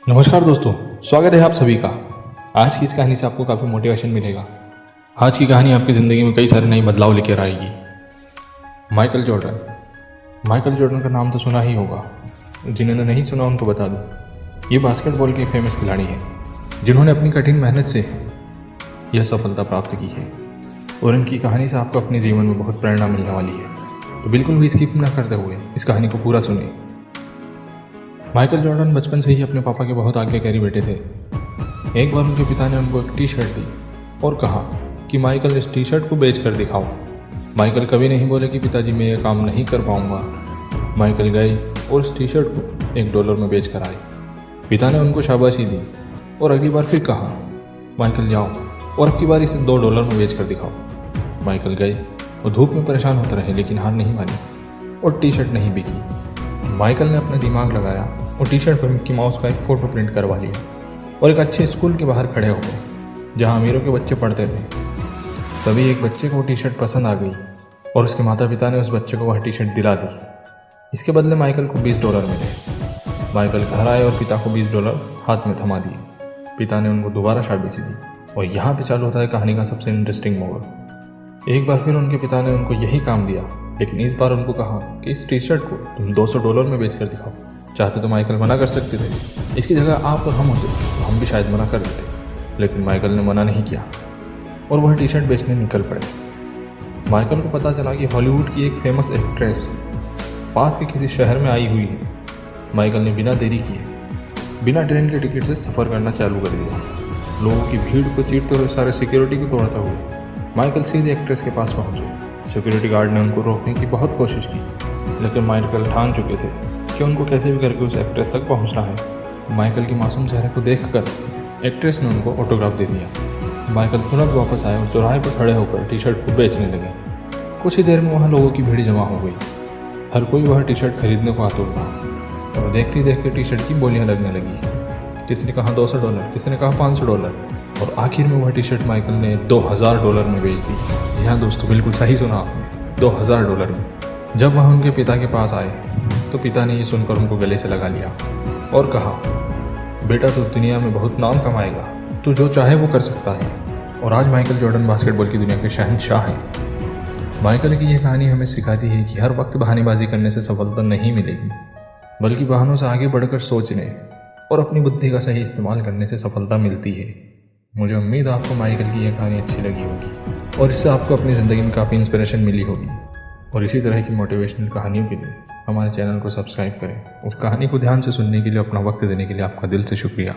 नमस्कार दोस्तों, स्वागत है आप सभी का। आज की इस कहानी से आपको काफ़ी मोटिवेशन मिलेगा। आज की कहानी आपकी ज़िंदगी में कई सारे नए बदलाव लेकर आएगी। माइकल जॉर्डन का नाम तो सुना ही होगा। जिन्होंने नहीं सुना उनको बता दूं, ये बास्केटबॉल के फेमस खिलाड़ी हैं जिन्होंने अपनी कठिन मेहनत से यह सफलता प्राप्त की है और इनकी कहानी से आपको अपने जीवन में बहुत प्रेरणा मिलने वाली है। तो बिल्कुल भी स्किप न करते हुए इस कहानी को पूरा सुनिए। माइकल जॉर्डन बचपन से ही अपने पापा के बहुत आज्ञाकारी बेटे थे। एक बार उनके पिता ने उनको एक टी शर्ट दी और कहा कि माइकल इस टी शर्ट को बेच कर दिखाओ। माइकल कभी नहीं बोले कि पिताजी मैं ये काम नहीं कर पाऊंगा। माइकल गए और उस टी शर्ट को $1 में बेच कर आए। पिता ने उनको शाबाशी दी और अगली बार फिर कहा, माइकल जाओ और अब की बार इसे $2 में बेच कर दिखाओ। माइकल गए और धूप में परेशान होते रहे लेकिन हार नहीं मानी और टी शर्ट नहीं बिकी। माइकल ने अपना दिमाग लगाया और टी शर्ट पर मिक्की माउस का एक फ़ोटो प्रिंट करवा लिया और एक अच्छे स्कूल के बाहर खड़े हो गए जहां अमीरों के बच्चे पढ़ते थे। तभी एक बच्चे को टी शर्ट पसंद आ गई और उसके माता पिता ने उस बच्चे को वह टी शर्ट दिला दी। इसके बदले माइकल को $20 मिले। माइकल घर आए और पिता को $20 हाथ में थमा दिए। पिता ने उनको दोबारा शाबाशी दी और यहाँ पे चालू होता है कहानी का सबसे इंटरेस्टिंग मोड़। एक बार फिर उनके पिता ने उनको यही काम दिया, लेकिन इस बार उनको कहा कि इस टी शर्ट को तुम $200 में बेच कर दिखाओ। चाहते तो माइकल मना कर सकते थे, इसकी जगह आप और हम होते तो हम भी शायद मना कर देते, लेकिन माइकल ने मना नहीं किया और वह टी शर्ट बेचने निकल पड़े। माइकल को पता चला कि हॉलीवुड की एक फेमस एक्ट्रेस पास के किसी शहर में आई हुई है। माइकल ने बिना देरी किए बिना ट्रेन के टिकट से सफ़र करना चालू कर दिया। लोगों की भीड़ को चीरते हुए, सारे सिक्योरिटी को तोड़ते हुए माइकल सीधे एक्ट्रेस के पास पहुंचे। सिक्योरिटी गार्ड ने उनको रोकने की बहुत कोशिश की, लेकिन माइकल ठान चुके थे कि उनको कैसे भी करके उस एक्ट्रेस तक पहुंचना है। माइकल के मासूम चेहरे को देखकर एक्ट्रेस ने उनको ऑटोग्राफ दे दिया। माइकल तुरंत वापस आए और चौराहे पर खड़े होकर टी शर्ट को बेचने लगे। कुछ ही देर में वहाँ लोगों की भीड़ जमा हो गई। हर कोई वह टी शर्ट खरीदने को आतुर था और देखते ही देखते टी शर्ट की बोलियाँ लगने लगी। किसी ने कहा $200, किसी ने कहा $500 और आखिर में वह टी शर्ट माइकल ने $2000 में बेच दी। जी हाँ दोस्तों, बिल्कुल सही सुना आपने, $2000 में। जब वह उनके पिता के पास आए तो पिता ने ये सुनकर उनको गले से लगा लिया और कहा, बेटा तू दुनिया में बहुत नाम कमाएगा, तू जो चाहे वो कर सकता है। और आज माइकल जॉर्डन बास्केटबॉल की दुनिया के शहंशाह हैं। माइकल की यह कहानी हमें सिखाती है कि हर वक्त बहानेबाजी करने से सफलता नहीं मिलेगी, बल्कि बहानों से आगे बढ़कर सोचने और अपनी बुद्धि का सही इस्तेमाल करने से सफलता मिलती है। मुझे उम्मीद है आपको माइकल की यह कहानी अच्छी लगी होगी और इससे आपको अपनी ज़िंदगी में काफ़ी इंस्पिरेशन मिली होगी। और इसी तरह की मोटिवेशनल कहानियों के लिए हमारे चैनल को सब्सक्राइब करें। उस कहानी को ध्यान से सुनने के लिए, अपना वक्त देने के लिए आपका दिल से शुक्रिया।